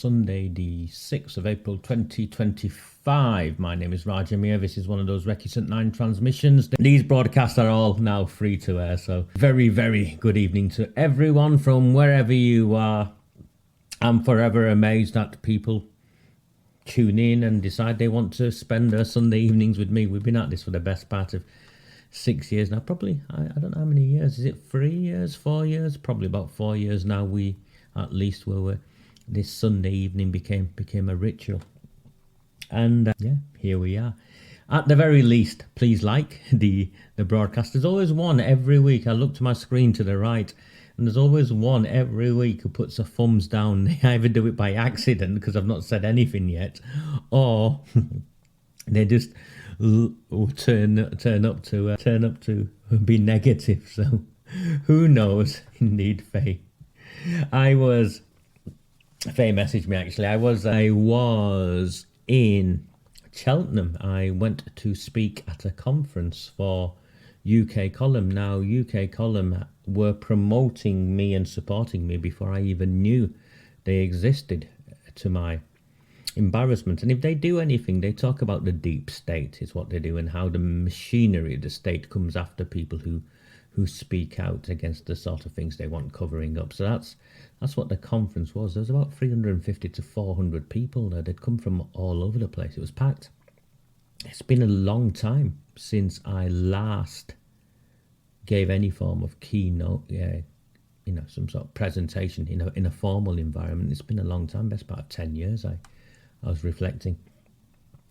Sunday, the 6th of April 2025. My name is Raja Miah. This is one of those Recusant 9 transmissions. These broadcasts are all now free to air, so very, very good evening to everyone from wherever you are. I'm forever amazed that people tune in and decide they want to spend their Sunday evenings with me. We've been at this for the best part of 6 years now, probably. I don't know how many years. Is it 3 years, 4 years? Probably about 4 years now. We at least were this Sunday evening became a ritual, and yeah, here we are. At the very least, please like the broadcast. There's always one every week. I look to my screen to the right, and there's always one every week who puts a thumbs down. They either do it by accident because I've not said anything yet, or they just turn up to be negative. So who knows? Indeed, Faye. Faye messaged me actually. I was in Cheltenham. I went to speak at a conference for UK Column. Now, UK Column were promoting me and supporting me before I even knew they existed, to my embarrassment. And if they do anything, they talk about the deep state is what they do, and how the machinery of the state comes after people who speak out against the sort of things they want covering up. So that's what the conference was. There was about 350 to 400 people there. They'd come from all over the place. It was packed. It's been a long time since I last gave any form of keynote, some sort of presentation in a formal environment. It's been a long time, best part of 10 years. I was reflecting.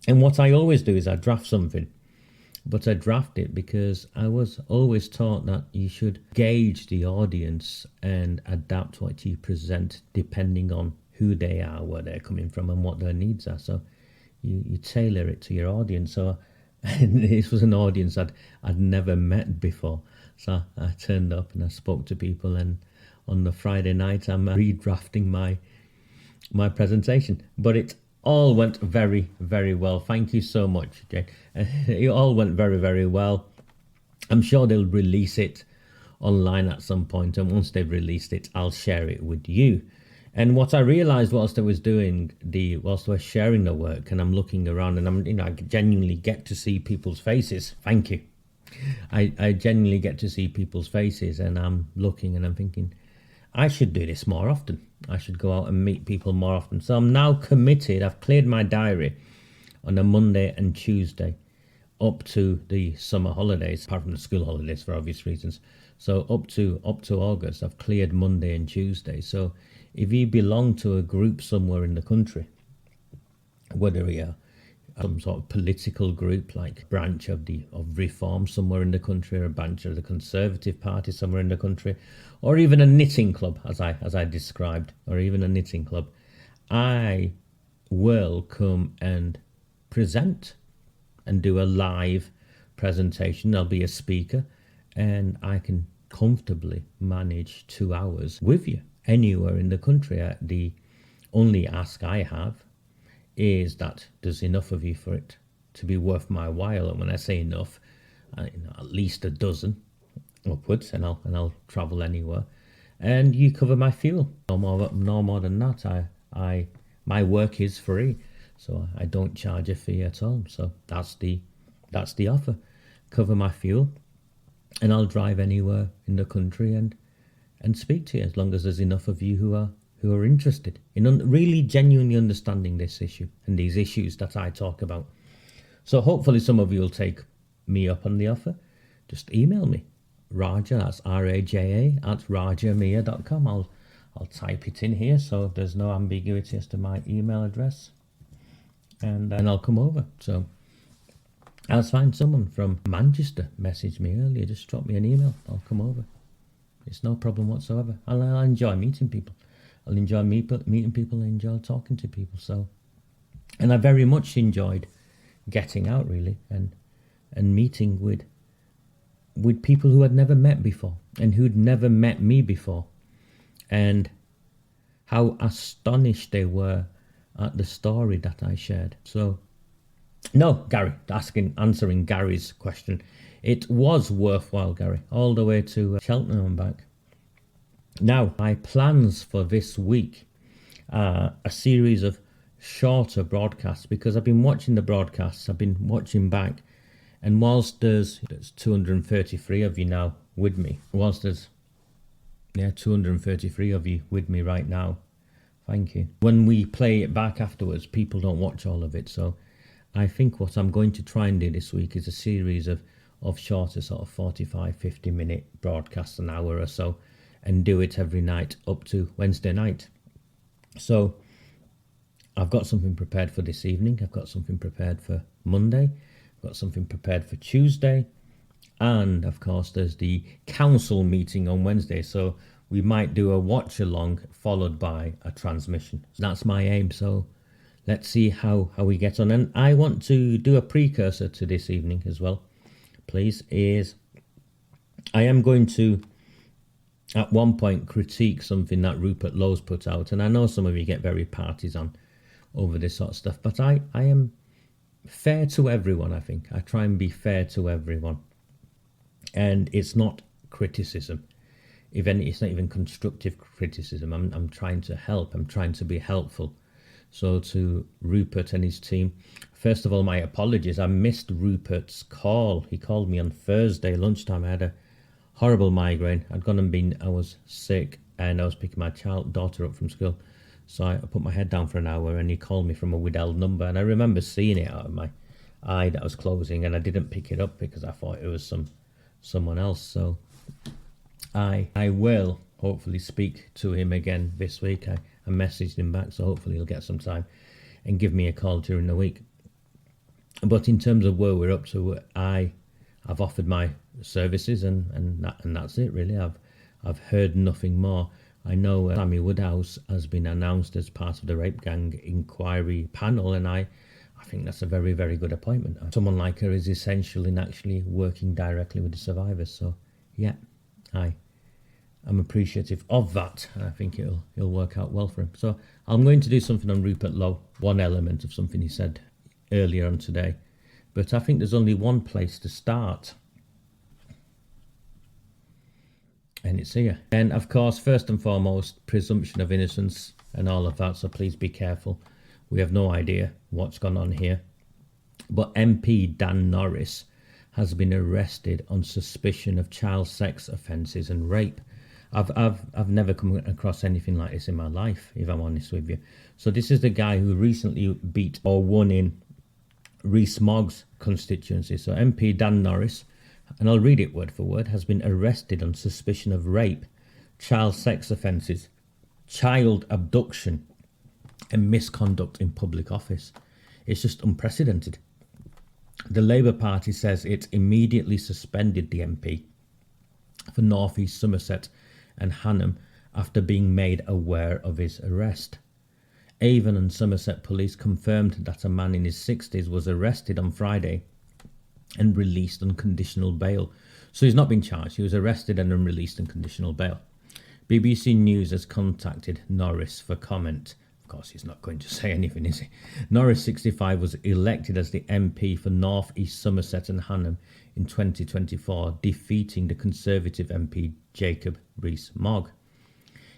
And what I always do is I draft something. But I draft it because I was always taught that you should gauge the audience and adapt what you present depending on who they are, where they're coming from, and what their needs are. So you tailor it to your audience. So this was an audience I'd never met before. So I turned up and I spoke to people, and on the Friday night I'm redrafting my presentation. But it all went very, very well. Thank you so much, Jane. It all went very, very well. I'm sure they'll release it online at some point, and once they've released it, I'll share it with you. And what I realized whilst I was whilst I was sharing the work, and I'm looking around, and I genuinely get to see people's faces. Thank you. I genuinely get to see people's faces, and I'm looking and I'm thinking, I should do this more often. I should go out and meet people more often. So I'm now committed. I've cleared my diary on a Monday and Tuesday up to the summer holidays, apart from the school holidays for obvious reasons. So up to August, I've cleared Monday and Tuesday. So if you belong to a group somewhere in the country, whether you're some sort of political group like branch of Reform somewhere in the country, or a branch of the Conservative Party somewhere in the country, or even a knitting club, as I described, or even a knitting club, I will come and present and do a live presentation. There'll be a speaker, and I can comfortably manage 2 hours with you anywhere in the country. The only ask I have is that there's enough of you for it to be worth my while. And when I say enough, at least a dozen upwards, and I'll travel anywhere, and you cover my fuel. No more than that. My work is free, so I don't charge a fee at all. So that's the offer. Cover my fuel, and I'll drive anywhere in the country and speak to you, as long as there's enough of you who are interested in really genuinely understanding this issue and these issues that I talk about. So hopefully some of you will take me up on the offer. Just email me, Raja, that's RAJA, at rajamiah.com. I'll type it in here so there's no ambiguity as to my email address, and I'll come over. So I'll find someone from Manchester messaged me earlier. Just drop me an email. I'll come over. It's no problem whatsoever. I'll enjoy meeting people. I'll enjoy meeting people. I enjoy talking to people. So, and I very much enjoyed getting out, really, and meeting with people who had never met before, and who'd never met me before, and how astonished they were at the story that I shared. So, no, Gary, answering Gary's question, it was worthwhile, Gary, all the way to Cheltenham and back. Now, my plans for this week a series of shorter broadcasts, because I've been watching the broadcasts, I've been watching back, and whilst there's 233 of you now with me, whilst there's 233 of you with me right now, thank you. When we play it back afterwards, people don't watch all of it, so I think what I'm going to try and do this week is a series of shorter sort of 45-50 minute broadcasts, an hour or so, and do it every night up to Wednesday night. So I've got something prepared for this evening, I've got something prepared for Monday, I've got something prepared for Tuesday, and of course there's the council meeting on Wednesday, so we might do a watch along followed by a transmission. That's my aim, so let's see how we get on. And I want to do a precursor to this evening as well, please, is I am going to at one point critique something that Rupert Lowe's put out, and I know some of you get very partisan over this sort of stuff, but I am fair to everyone. I think I try and be fair to everyone, and it's not criticism. If any, it's not even constructive criticism. I'm trying to help. I'm trying to be helpful. So to Rupert and his team, first of all, my apologies. I missed Rupert's call. He called me on Thursday lunchtime. I had a horrible migraine. I was sick, and I was picking my daughter up from school. So I put my head down for an hour, and he called me from a withheld number. And I remember seeing it out of my eye that was closing, and I didn't pick it up because I thought it was someone else. So I will hopefully speak to him again this week. I messaged him back, so hopefully he'll get some time and give me a call during the week. But in terms of where we're up to, I've offered my services, and that's it really. I've heard nothing more. I know Sammy Woodhouse has been announced as part of the rape gang inquiry panel, and I think that's a very, very good appointment. Someone like her is essential in actually working directly with the survivors. So yeah, I'm appreciative of that, and I think it'll work out well for him. So I'm going to do something on Rupert Lowe, one element of something he said earlier on today, but I think there's only one place to start, and it's here. And of course, first and foremost, presumption of innocence and all of that, so please be careful. We have no idea what's gone on here, but MP Dan Norris has been arrested on suspicion of child sex offences and rape. I've never come across anything like this in my life, if I'm honest with you. So this is the guy who recently beat or won in Rees-Mogg's constituency. So MP Dan Norris, and I'll read it word for word, has been arrested on suspicion of rape, child sex offences, child abduction and misconduct in public office. It's just unprecedented. The Labour Party says it immediately suspended the MP for North East Somerset and Hanham after being made aware of his arrest. Avon and Somerset police confirmed that a man in his 60s was arrested on Friday and released on conditional bail. So he's not been charged, he was arrested and then released on conditional bail. BBC News has contacted Norris for comment. Of course, he's not going to say anything, is he? Norris, 65, was elected as the MP for North East Somerset and Hanham in 2024, defeating the Conservative MP Jacob Rees-Mogg.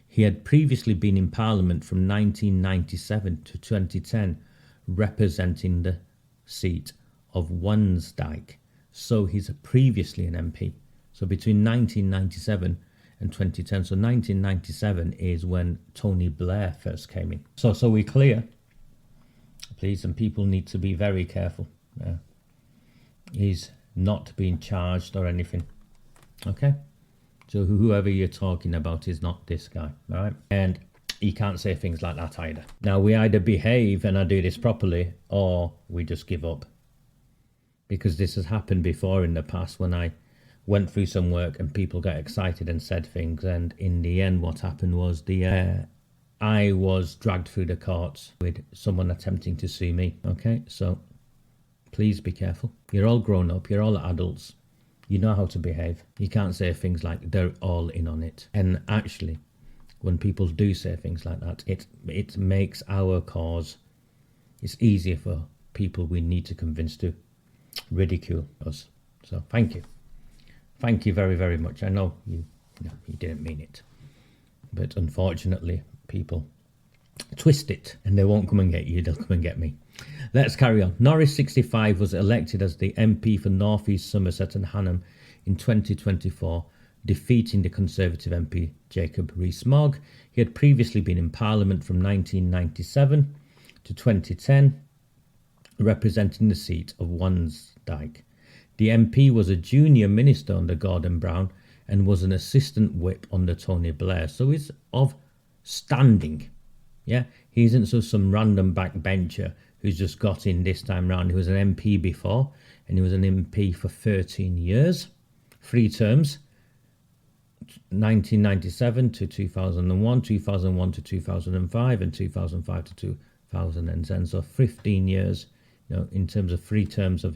He had previously been in Parliament from 1997 to 2010, representing the seat of Wansdyke. So he's previously an MP. So between 1997 and 2010. So 1997 is when Tony Blair first came in. So we're clear, please, and people need to be very careful. He's not being charged or anything. Okay? So whoever you're talking about is not this guy, all right? And you can't say things like that either. Now, we either behave and I do this properly, or we just give up. Because this has happened before in the past when I went through some work and people got excited and said things, and in the end what happened was I was dragged through the courts with someone attempting to sue me. Okay, so please be careful. You're all grown up, you're all adults. You know how to behave. You can't say things like they're all in on it. And actually, when people do say things like that, it makes our cause, it's easier for people we need to convince to ridicule us. So thank you. Thank you very, very much. I know you didn't mean it. But unfortunately, people twist it and they won't come and get you, they'll come and get me. Let's carry on. Norris, 65, was elected as the MP for North East Somerset and Hanham in 2024, defeating the Conservative MP Jacob Rees-Mogg. He had previously been in Parliament from 1997 to 2010, representing the seat of Wansdyke. The MP was a junior minister under Gordon Brown and was an assistant whip under Tony Blair, so he's of standing. Yeah, he isn't some random backbencher who's just got in this time round. He was an MP before, and he was an MP for 13 years, 3 terms, 1997 to 2001, 2001 to 2005, and 2005 to 2010. So 15 years, in terms of 3 terms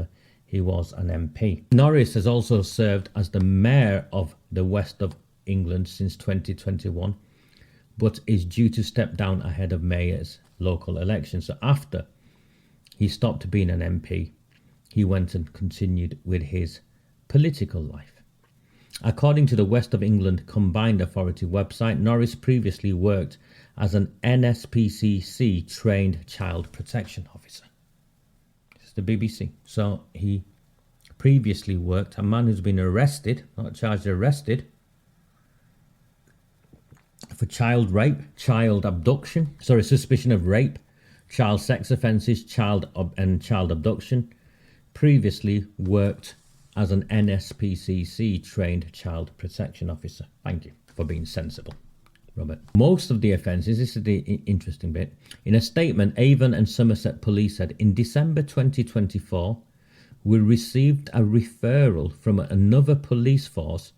he was an MP. Norris has also served as the mayor of the West of England since 2021, but is due to step down ahead of mayor's local election. So after he stopped being an MP, he went and continued with his political life. According to the West of England Combined Authority website, Norris previously worked as an NSPCC trained child protection officer. This is the BBC. So he previously worked, a man who's been arrested, not charged, arrested, for child rape, child abduction, suspicion of rape, child sex offences, child abduction. Previously worked as an NSPCC trained child protection officer. Thank you for being sensible, Robert. Most of the offences, this is the interesting bit. In a statement, Avon and Somerset Police said, in December 2024, we received a referral from another police force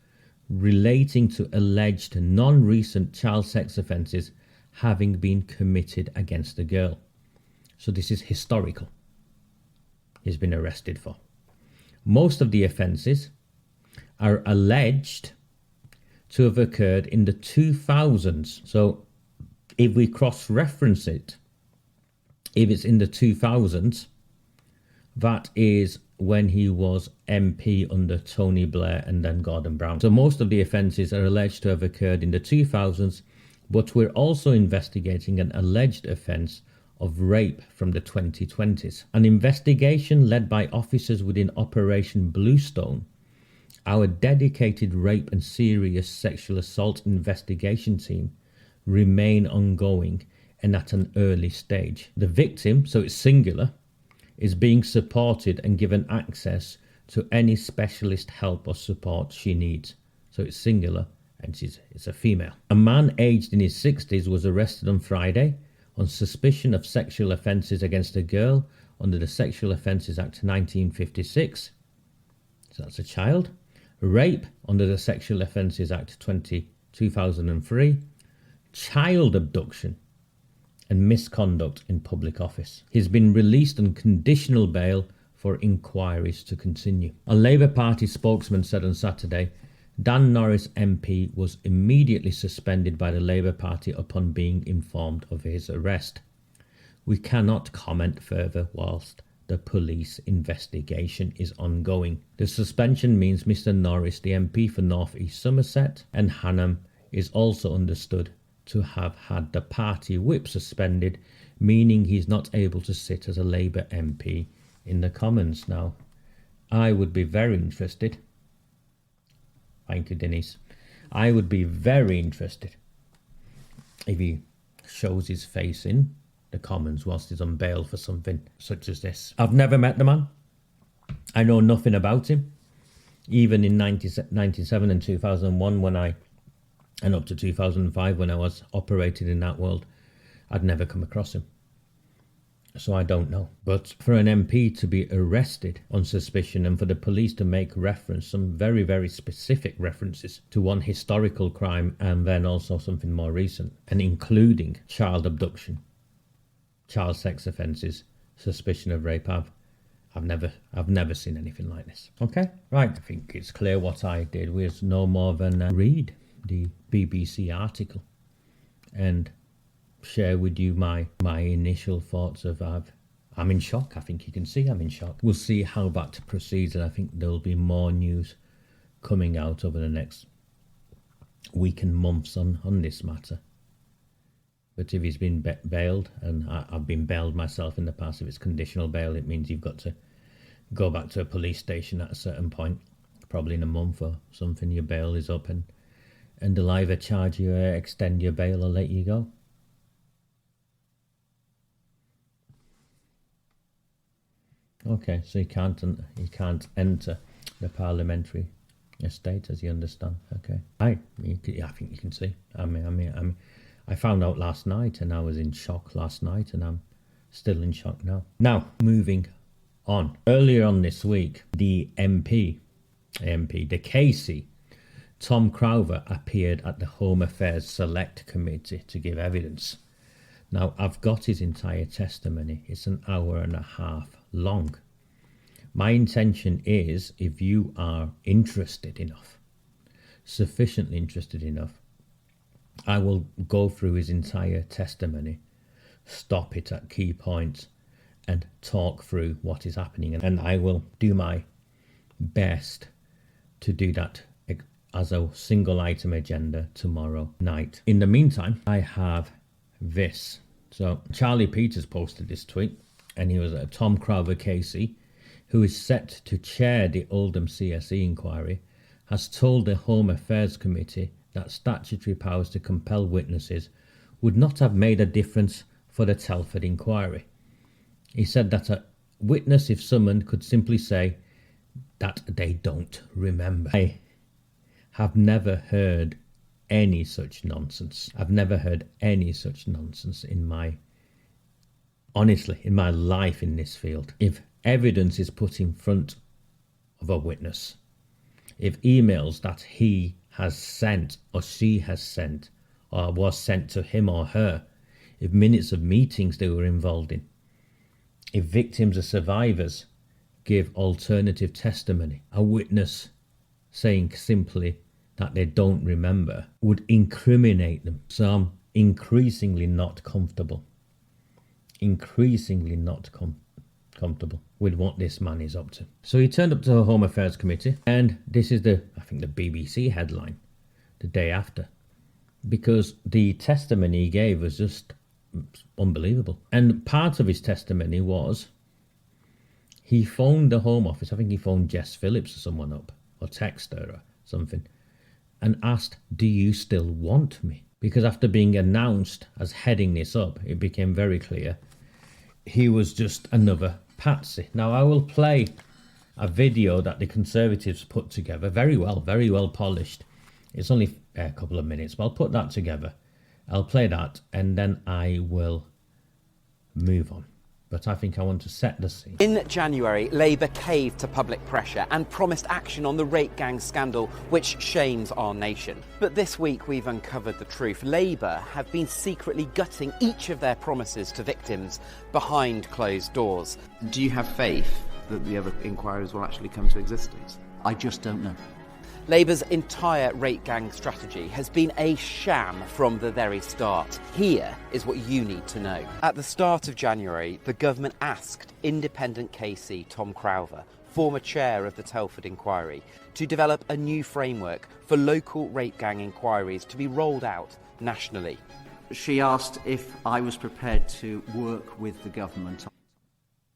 relating to alleged non-recent child sex offences having been committed against a girl. So this is historical. He's been arrested for. Most of the offences are alleged to have occurred in the 2000s. So if we cross-reference it, if it's in the 2000s, that is when he was MP under Tony Blair and then Gordon Brown. So most of the offences are alleged to have occurred in the 2000s, but we're also investigating an alleged offence of rape from the 2020s. An investigation led by officers within Operation Bluestone, our dedicated rape and serious sexual assault investigation team, remain ongoing and at an early stage. The victim, so it's singular, is being supported and given access to any specialist help or support she needs. So it's singular and it's a female. A man aged in his 60s was arrested on Friday on suspicion of sexual offences against a girl under the Sexual Offences Act 1956. So that's a child. Rape under the Sexual Offences Act 2003. Child abduction and misconduct in public office. He's been released on conditional bail for inquiries to continue. A Labour Party spokesman said on Saturday, Dan Norris MP was immediately suspended by the Labour Party upon being informed of his arrest. We cannot comment further whilst the police investigation is ongoing. The suspension means Mr Norris, the MP for North East Somerset and Hanham, is also understood to have had the party whip suspended, meaning he's not able to sit as a Labour MP in the Commons. Now, I would be very interested. Thank you, Denise. I would be very interested if he shows his face in the Commons whilst he's on bail for something such as this. I've never met the man. I know nothing about him. Even in 1997 and 2001 and up to 2005 when I was operating in that world, I'd never come across him. So I don't know. But for an MP to be arrested on suspicion and for the police to make reference, some very, very specific references to one historical crime and then also something more recent, and including child abduction, child sex offences, suspicion of rape, I've never seen anything like this. Okay, right. I think it's clear what I did was no more than read the BBC article and share with you my initial thoughts of I'm in shock. I think you can see I'm in shock. We'll see how that proceeds, and I think there'll be more news coming out over the next week and months on this matter. But if he's been bailed, and I've been bailed myself in the past, if it's conditional bail, it means you've got to go back to a police station at a certain point, probably in a month or something. Your bail is up, and they'll either charge you, extend your bail, or let you go. Okay, so you can't enter the parliamentary estate, as you understand. Okay, I think you can see. I found out last night, and I was in shock last night, and I'm still in shock now. Now, moving on. Earlier on this week, the MP, the KC, Tom Krowver, appeared at the Home Affairs Select Committee to give evidence. Now, I've got his entire testimony. It's an hour and a half long. My intention is, if you are interested enough, sufficiently interested enough, I will go through his entire testimony, stop it at key points, and talk through what is happening. And I will do my best to do that as a single item agenda tomorrow night. In the meantime, I have this. So Charlie Peters posted this tweet, and he was a Tom Krowver KC, who is set to chair the Oldham CSE inquiry, has told the Home Affairs Committee that statutory powers to compel witnesses would not have made a difference for the Telford inquiry. He said that a witness, if summoned, could simply say that they don't remember. I have never heard any such nonsense. I've never heard any such nonsense in my life in this field. If evidence is put in front of a witness, if emails that he has sent or she has sent or was sent to him or her, if minutes of meetings they were involved in, if victims or survivors give alternative testimony, a witness saying simply that they don't remember would incriminate them. So I'm increasingly not comfortable with what this man is up to. So he turned up to the Home Affairs Committee, and this is the BBC headline the day after, because the testimony he gave was just unbelievable. And part of his testimony was he phoned the Home Office. I think he phoned Jess Phillips or someone up, or text her or something, and asked, "Do you still want me?" Because after being announced as heading this up, it became very clear he was just another patsy. Now, I will play a video that the Conservatives put together, very well polished. It's only a couple of minutes, but I'll put that together. I'll play that, and then I will move on. But I think I want to set the scene. In January, Labour caved to public pressure and promised action on the rape gang scandal, which shames our nation. But this week we've uncovered the truth. Labour have been secretly gutting each of their promises to victims behind closed doors. Do you have faith that the other inquiries will actually come to existence? I just don't know. Labour's entire rape gang strategy has been a sham from the very start. Here is what you need to know. At the start of January, the government asked independent KC Tom Krowver, former chair of the Telford inquiry, to develop a new framework for local rape gang inquiries to be rolled out nationally. She asked if I was prepared to work with the government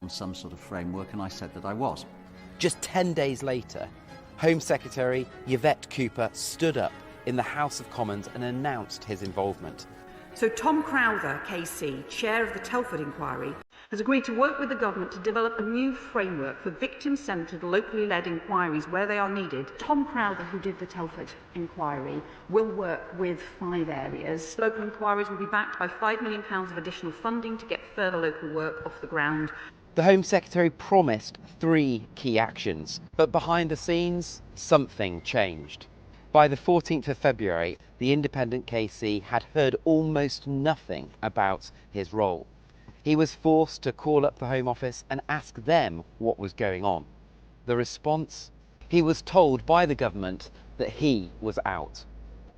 on some sort of framework, and I said that I was. Just 10 days later, Home Secretary Yvette Cooper stood up in the House of Commons and announced his involvement. So Tom Krowver, KC, chair of the Telford inquiry, has agreed to work with the government to develop a new framework for victim-centred, locally led inquiries where they are needed. Tom Krowver, who did the Telford inquiry, will work with 5 areas. Local inquiries will be backed by £5 million of additional funding to get further local work off the ground. The Home Secretary promised 3 key actions, but behind the scenes, something changed. By the 14th of February, the independent KC had heard almost nothing about his role. He was forced to call up the Home Office and ask them what was going on. The response? He was told by the government that he was out.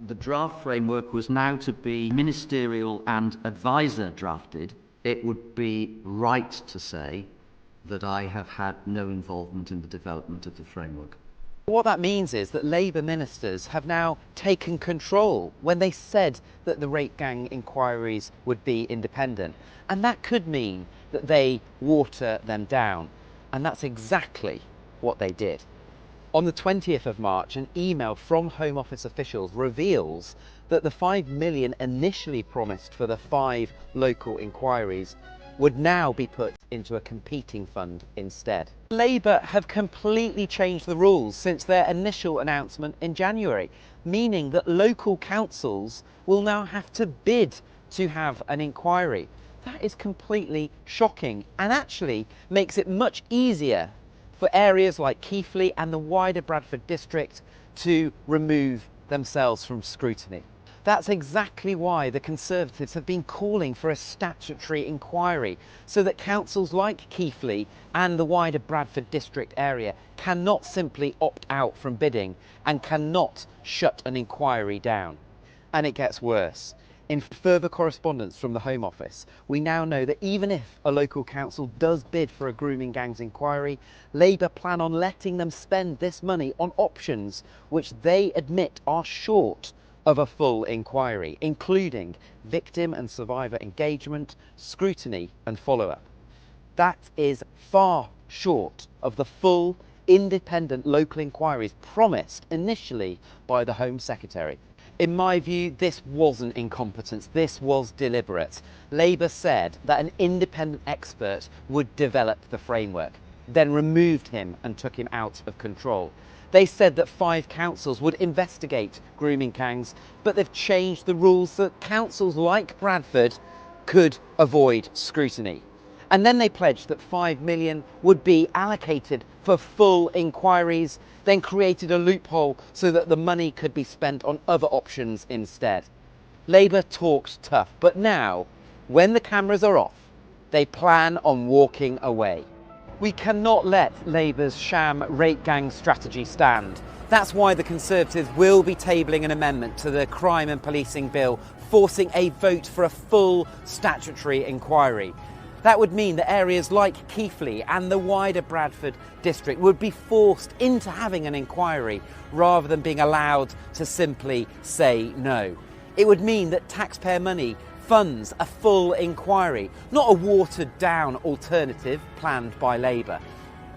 The draft framework was now to be ministerial and advisor drafted. It would be right to say that I have had no involvement in the development of the framework. What that means is that Labour ministers have now taken control when they said that the rape gang inquiries would be independent. And that could mean that they water them down. And that's exactly what they did. On the 20th of March, an email from Home Office officials reveals that the 5 million initially promised for the 5 local inquiries would now be put into a competing fund instead. Labour have completely changed the rules since their initial announcement in January, meaning that local councils will now have to bid to have an inquiry. That is completely shocking and actually makes it much easier for areas like Keighley and the wider Bradford district to remove themselves from scrutiny. That's exactly why the Conservatives have been calling for a statutory inquiry, so that councils like Keighley and the wider Bradford district area cannot simply opt out from bidding and cannot shut an inquiry down. And it gets worse. In further correspondence from the Home Office, we now know that even if a local council does bid for a grooming gangs inquiry, Labour plan on letting them spend this money on options which they admit are short of a full inquiry, including victim and survivor engagement, scrutiny and follow-up. That is far short of the full independent local inquiries promised initially by the Home Secretary. In my view, this wasn't incompetence, this was deliberate. Labour said that an independent expert would develop the framework, then removed him and took him out of control. They said that 5 councils would investigate grooming gangs, but they've changed the rules so that councils like Bradford could avoid scrutiny. And then they pledged that 5 million would be allocated for full inquiries, then created a loophole so that the money could be spent on other options instead. Labour talked tough, but now, when the cameras are off, they plan on walking away. We cannot let Labour's sham rape gang strategy stand. That's why the Conservatives will be tabling an amendment to the Crime and Policing Bill, forcing a vote for a full statutory inquiry. That would mean that areas like Keighley and the wider Bradford district would be forced into having an inquiry rather than being allowed to simply say no. It would mean that taxpayer money funds a full inquiry, not a watered down alternative planned by Labour.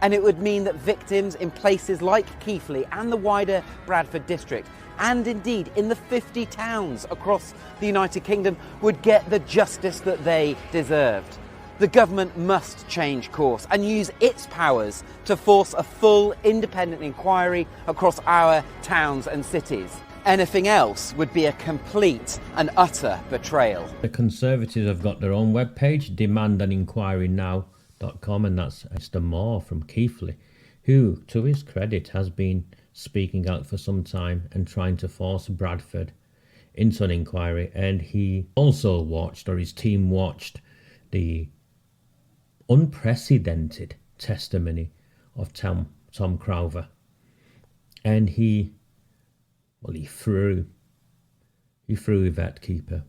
And it would mean that victims in places like Keighley and the wider Bradford district, and indeed in the 50 towns across the United Kingdom, would get the justice that they deserved. The government must change course and use its powers to force a full independent inquiry across our towns and cities. Anything else would be a complete and utter betrayal. The Conservatives have got their own webpage, demandaninquirynow.com, and that's Mr. Moore from Keighley, who, to his credit, has been speaking out for some time and trying to force Bradford into an inquiry. And he also watched, or his team watched, the unprecedented testimony of Tom Krowver. And he threw Yvette Cooper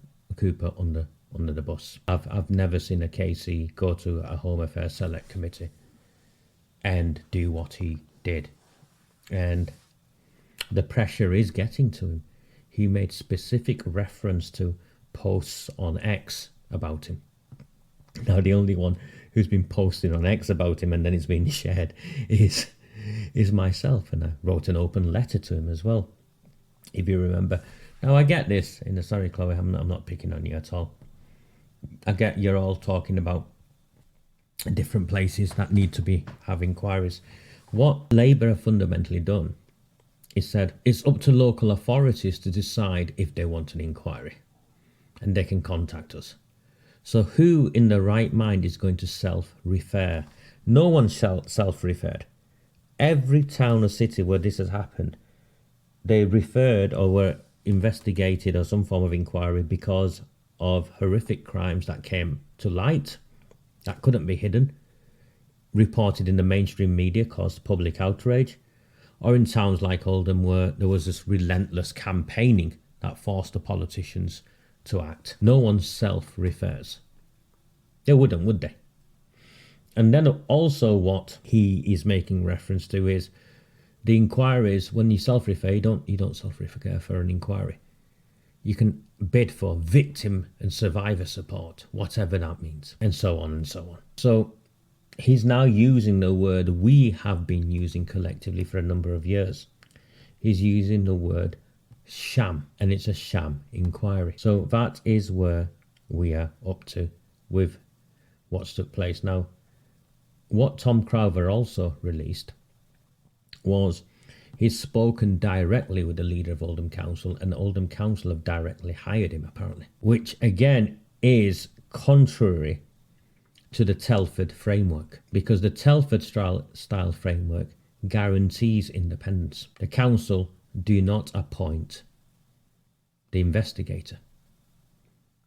under the bus. I've never seen a KC go to a Home Affairs Select Committee and do what he did. And the pressure is getting to him. He made specific reference to posts on X about him. Now, the only one who's been posting on X about him and then it's been shared is myself, and I wrote an open letter to him as well, if you remember. Now, I get this, sorry Chloe, I'm not picking on you at all. I get you're all talking about different places that need to have inquiries. What Labour have fundamentally done is said it's up to local authorities to decide if they want an inquiry, and they can contact us. So who in their right mind is going to self-refer? No one self-referred. Every town or city where this has happened, they referred or were investigated or some form of inquiry because of horrific crimes that came to light, that couldn't be hidden, reported in the mainstream media, caused public outrage, or in towns like Oldham where there was this relentless campaigning that forced the politicians to act. No one self-refers. They wouldn't, would they? And then also what he is making reference to is The inquiry is when you self-refer, you don't self-refer for an inquiry. You can bid for victim and survivor support, whatever that means, and so on and so on. So he's now using the word we have been using collectively for a number of years. He's using the word sham, and it's a sham inquiry. So that is where we are up to with what's took place. Now, what Tom Krowver also released was he's spoken directly with the leader of Oldham Council, and Oldham Council have directly hired him, apparently, which again is contrary to the Telford framework, because the Telford style framework guarantees independence. The council do not appoint the investigator.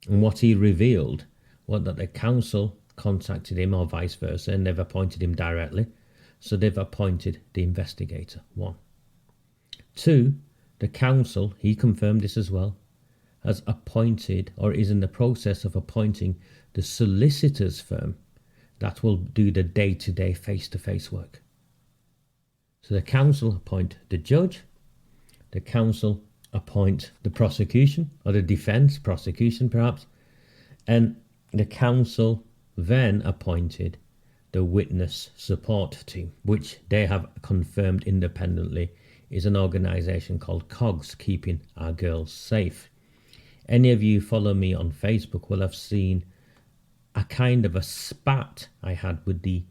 And what he revealed was that the council contacted him, or vice versa, and they've appointed him directly. So they've appointed the investigator, 1. 2, the council, he confirmed this as well, has appointed or is in the process of appointing the solicitor's firm that will do the day-to-day face-to-face work. So the council appoint the judge, the council appoint the prosecution, or the defence, prosecution perhaps, and the council then appointed the witness support team, which they have confirmed independently is an organisation called COGS, Keeping Our Girls Safe. Any of you follow me on Facebook will have seen a kind of a spat I had with the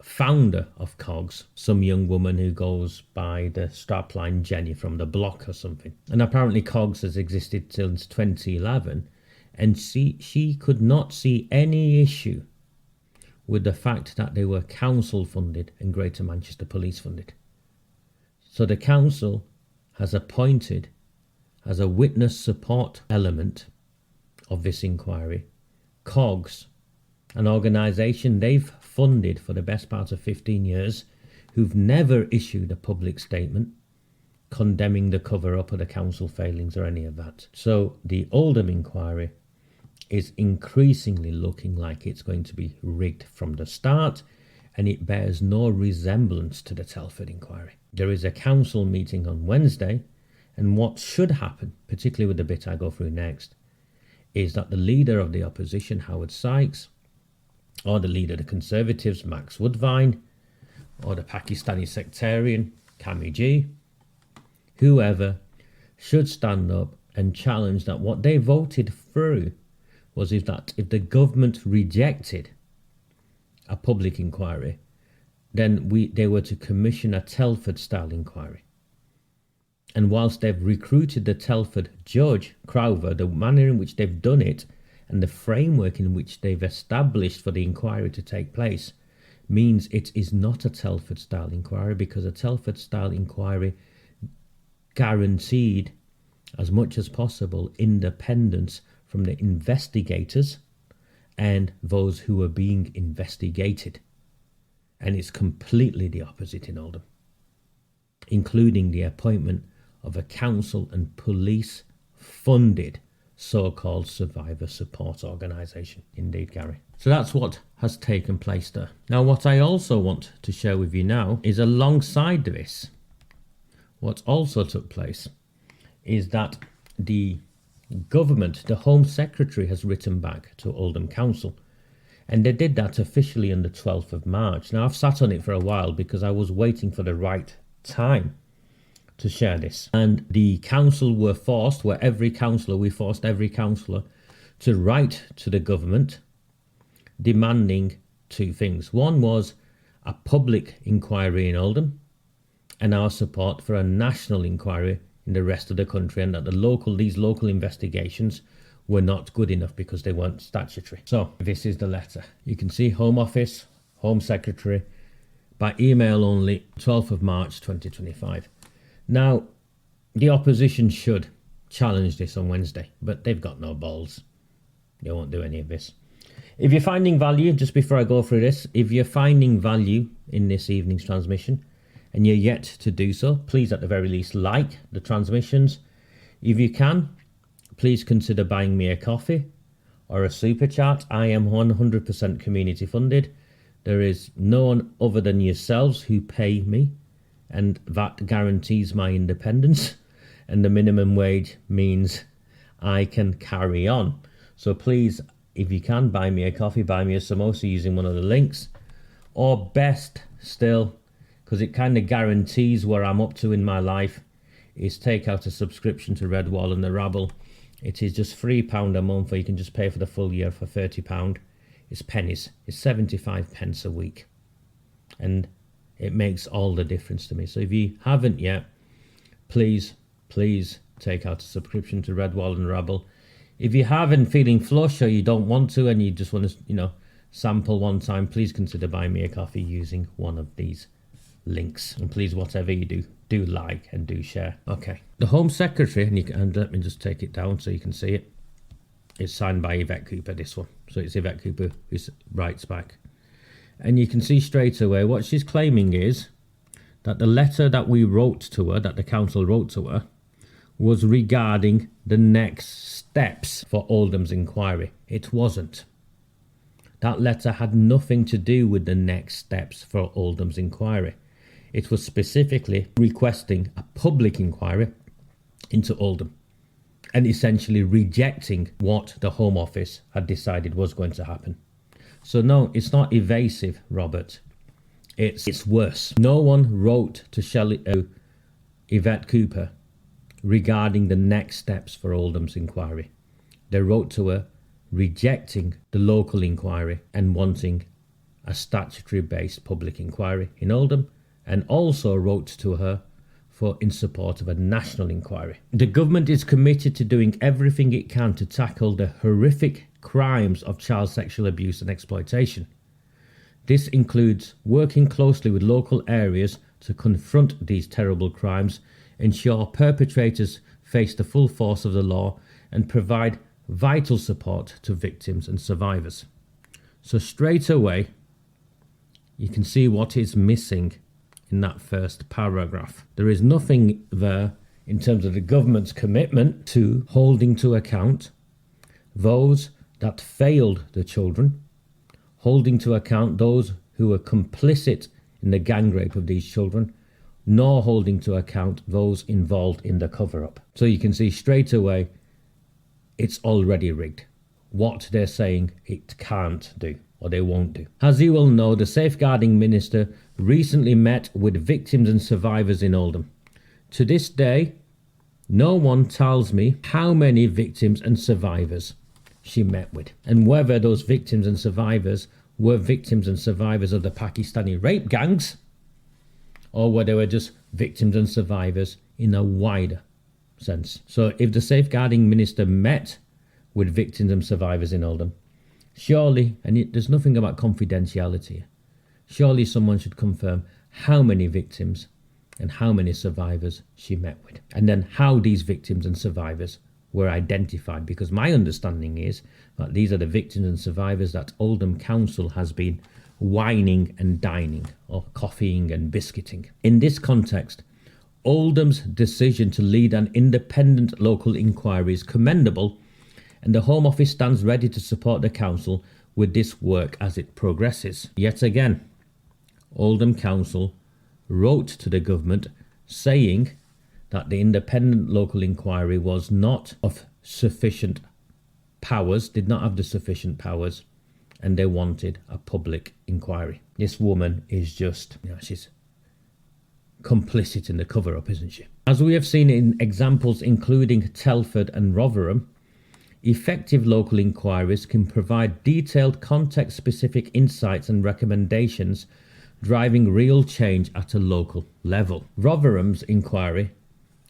founder of COGS, some young woman who goes by the strapline Jenny from the block or something. And apparently COGS has existed since 2011, and she could not see any issue with the fact that they were council funded and Greater Manchester Police funded. So the council has appointed as a witness support element of this inquiry COGS, an organisation they've funded for the best part of 15 years, who've never issued a public statement condemning the cover-up of the council failings or any of that. So the Oldham inquiry is increasingly looking like it's going to be rigged from the start, and it bears no resemblance to the Telford inquiry. There is a council meeting on Wednesday, and what should happen, particularly with the bit I go through next, is that the leader of the opposition, Howard Sykes, or the leader of the Conservatives, Max Woodvine, or the Pakistani sectarian, Kami G, whoever, should stand up and challenge that what they voted through was if the government rejected a public inquiry, then they were to commission a Telford-style inquiry. And whilst they've recruited the Telford judge, Krowver, the manner in which they've done it and the framework in which they've established for the inquiry to take place means it is not a Telford-style inquiry, because a Telford-style inquiry guaranteed as much as possible independence from the investigators and those who are being investigated. And it's completely the opposite in Oldham, including the appointment of a council and police funded so-called survivor support organisation. Indeed, Gary. So that's what has taken place there. Now, what I also want to share with you now is, alongside this, what also took place is that the government, the Home Secretary, has written back to Oldham Council, and they did that officially on the 12th of March. Now, I've sat on it for a while because I was waiting for the right time to share this. And the council we forced every councillor to write to the government demanding 2 things. One was a public inquiry in Oldham and our support for a national inquiry in the rest of the country, and that these local investigations were not good enough because they weren't statutory. So this is the letter. You can see Home Office, Home Secretary, by email only, 12th of March 2025. Now, the opposition should challenge this on Wednesday, but they've got no balls. They won't do any of this. If you're finding value, just before I go through this, if you're finding value in this evening's transmission and you're yet to do so, please at the very least like the transmissions. If you can, please consider buying me a coffee or a super chat. I am 100% community funded. There is no one other than yourselves who pay me and that guarantees my independence, and the minimum wage means I can carry on. So please, if you can, buy me a coffee, buy me a samosa using one of the links, or best still, because it kind of guarantees where I'm up to in my life, is take out a subscription to Redwall and the Rabble. It is just £3 a month, or you can just pay for the full year for £30. It's pennies. It's 75 pence a week, and it makes all the difference to me. So if you haven't yet, please take out a subscription to Redwall and Rabble. If you haven't, feeling flush, or you don't want to, and you just want to, sample one time, please consider buying me a coffee using one of these links. And please, whatever you do like and do share. Okay. The Home Secretary, and let me just take it down so you can see it. It's signed by Yvette Cooper, this one. So it's Yvette Cooper who writes back. And you can see straight away what she's claiming is that the letter that we wrote to her, that the council wrote to her, was regarding the next steps for Oldham's inquiry. It wasn't. That letter had nothing to do with the next steps for Oldham's inquiry. It was specifically requesting a public inquiry into Oldham and essentially rejecting what the Home Office had decided was going to happen. So no, it's not evasive, Robert. It's worse. No one wrote to Yvette Cooper regarding the next steps for Oldham's inquiry. They wrote to her rejecting the local inquiry and wanting a statutory-based public inquiry in Oldham, and also wrote to her in support of a national inquiry. The government is committed to doing everything it can to tackle the horrific crimes of child sexual abuse and exploitation. This includes working closely with local areas to confront these terrible crimes, ensure perpetrators face the full force of the law, and provide vital support to victims and survivors. So straight away, you can see what is missing in that first paragraph. There is nothing there in terms of the government's commitment to holding to account those that failed the children, holding to account those who were complicit in the gang rape of these children, nor holding to account those involved in the cover-up. So you can see straight away it's already rigged. What they're saying it can't do, or they won't do. As you will know, the Safeguarding Minister recently met with victims and survivors in Oldham. To this day, no one tells me how many victims and survivors she met with, and whether those victims and survivors were victims and survivors of the Pakistani rape gangs, or whether they were just victims and survivors in a wider sense. So if the Safeguarding Minister met with victims and survivors in Oldham, surely, and there's nothing about confidentiality here, surely someone should confirm how many victims and how many survivors she met with, and then how these victims and survivors were identified, because my understanding is that these are the victims and survivors that Oldham Council has been wining and dining, or coffeeing and biscuiting. In this context, Oldham's decision to lead an independent local inquiry is commendable, and the Home Office stands ready to support the Council with this work as it progresses. Yet again, Oldham Council wrote to the government saying that the independent local inquiry was not of sufficient powers, did not have the sufficient powers, and they wanted a public inquiry. This woman is just, she's complicit in the cover-up, isn't she? As we have seen in examples including Telford and Rotherham, effective local inquiries can provide detailed context-specific insights and recommendations, driving real change at a local level. Rotherham's inquiry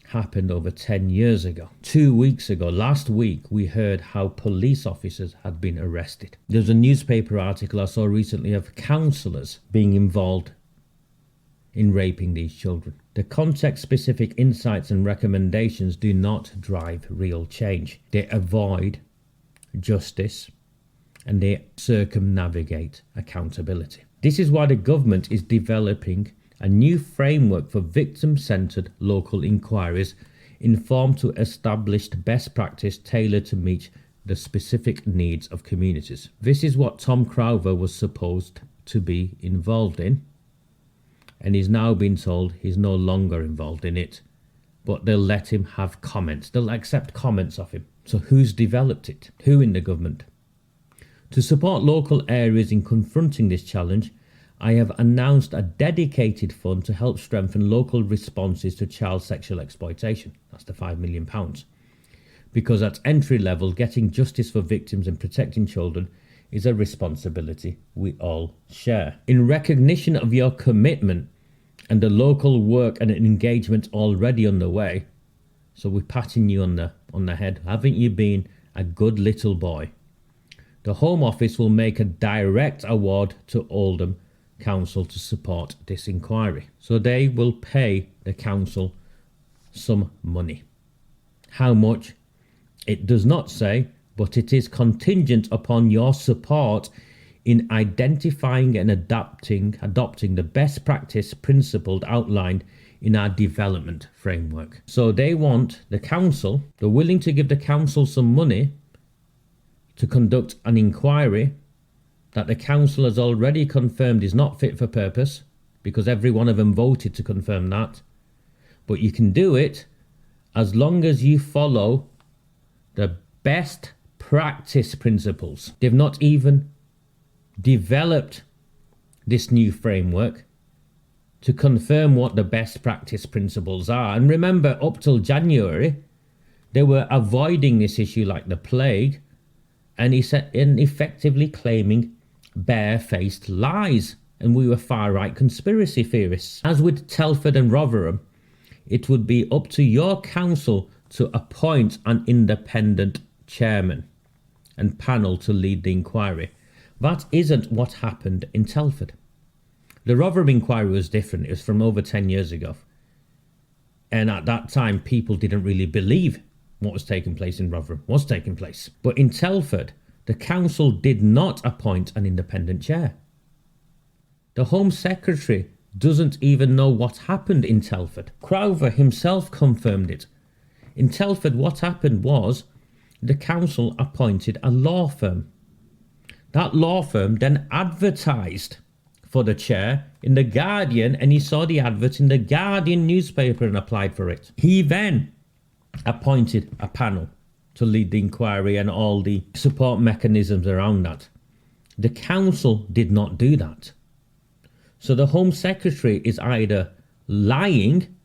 happened over 10 years ago. 2 weeks ago, last week, we heard how police officers had been arrested. There's a newspaper article I saw recently of counsellors being involved in raping these children. The context-specific insights and recommendations do not drive real change. They avoid justice and they circumnavigate accountability. This is why the government is developing a new framework for victim-centred local inquiries informed to established best practice tailored to meet the specific needs of communities. This is what Tom Krowver was supposed to be involved in, and he's now been told he's no longer involved in it, but they'll let him have comments. They'll accept comments of him. So who's developed it? Who in the government? To support local areas in confronting this challenge, I have announced a dedicated fund to help strengthen local responses to child sexual exploitation. That's the £5 million. Because at entry level, getting justice for victims and protecting children is a responsibility we all share. In recognition of your commitment and the local work and engagement already underway, so we're patting you on the head. Haven't you been a good little boy? The Home Office will make a direct award to Oldham Council to support this inquiry. So they will pay the council some money. How much? It does not say, but it is contingent upon your support in identifying and adopting the best practice principles outlined in our development framework. So they want the council, they're willing to give the council some money to conduct an inquiry that the council has already confirmed is not fit for purpose, because every one of them voted to confirm that. But you can do it as long as you follow the best practice principles. They've not even developed this new framework to confirm what the best practice principles are. And remember, up till January, they were avoiding this issue like the plague, and effectively claiming barefaced lies, and we were far-right conspiracy theorists. As with Telford and Rotherham, it would be up to your council to appoint an independent chairman and panel to lead the inquiry. That isn't what happened in Telford. The Rotherham inquiry was different. It was from over 10 years ago. And at that time, people didn't really believe what was taking place in Rotherham was taking place. But in Telford, the council did not appoint an independent chair. The Home Secretary doesn't even know what happened in Telford. Krowver himself confirmed it. In Telford, what happened was the council appointed a law firm. That law firm then advertised for the chair in the Guardian, and he saw the advert in the Guardian newspaper and applied for it. He then appointed a panel to lead the inquiry and all the support mechanisms around that. The council did not do that. So the Home Secretary is either lying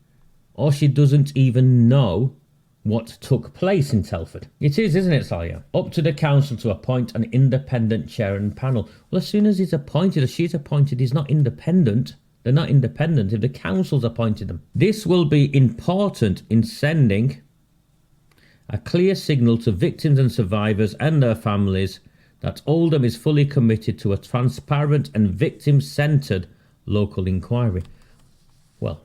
or she doesn't even know what took place in Telford. It is, isn't it, Salia? Up to the council to appoint an independent chair and panel. Well, as soon as he's appointed or she's appointed, he's not independent. They're not independent if the council's appointed them. This will be important in sending a clear signal to victims and survivors and their families that Oldham is fully committed to a transparent and victim-centred local inquiry. Well,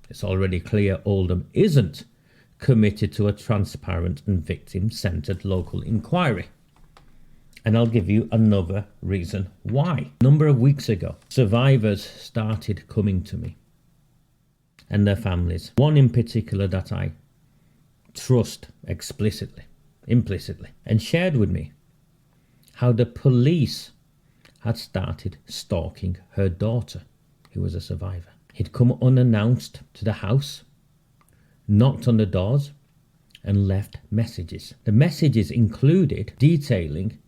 it's already clear Oldham isn't committed to a transparent and victim-centred local inquiry. And I'll give you another reason why. A number of weeks ago, survivors started coming to me and their families. One in particular that I trust implicitly, and shared with me how the police had started stalking her daughter, who was a survivor. He'd come unannounced to the house, knocked on the doors, and left messages. The messages included detailing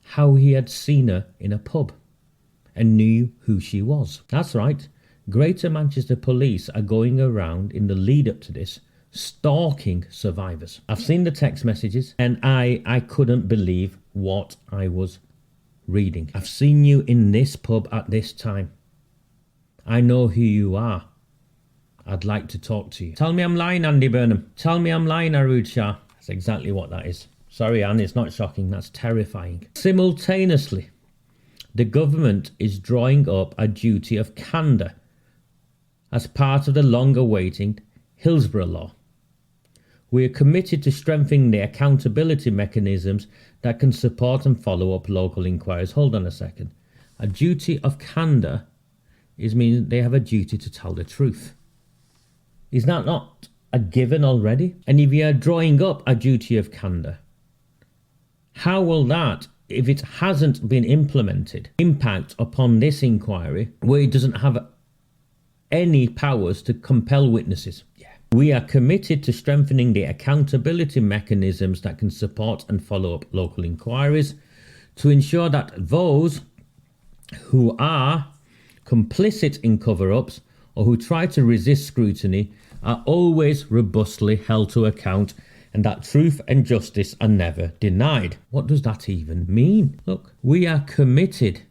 how he had seen her in a pub and knew who she was. That's right, Greater Manchester Police are going around in the lead up to this stalking survivors. I've seen the text messages and I couldn't believe what I was reading. I've seen you in this pub at this time. I know who you are. I'd like to talk to you. Tell me I'm lying, Andy Burnham. Tell me I'm lying, Arood Shah. That's exactly what that is. Sorry, Anne, it's not shocking. That's terrifying. Simultaneously, the government is drawing up a duty of candour as part of the long-awaited Hillsborough Law. We are committed to strengthening the accountability mechanisms that can support and follow up local inquiries. Hold on a second. A duty of candour means they have a duty to tell the truth. Is that not a given already? And if you are drawing up a duty of candour, how will that, if it hasn't been implemented, impact upon this inquiry where it doesn't have any powers to compel witnesses. We are committed to strengthening the accountability mechanisms that can support and follow up local inquiries to ensure that those who are complicit in cover-ups or who try to resist scrutiny are always robustly held to account and that truth and justice are never denied. What does that even mean? Look, we are committed.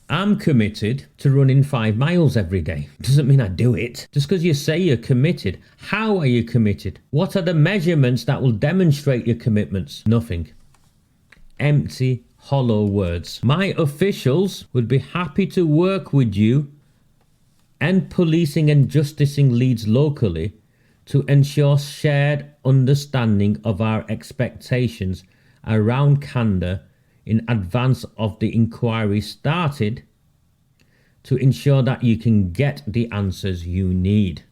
I'm committed to running 5 miles every day. Doesn't mean I do it. Just because you say you're committed, how are you committed? What are the measurements that will demonstrate your commitments? Nothing. Empty, hollow words. My officials would be happy to work with you and policing and justicing leads locally to ensure shared understanding of our expectations around candour in advance of the inquiry started to ensure that you can get the answers you need.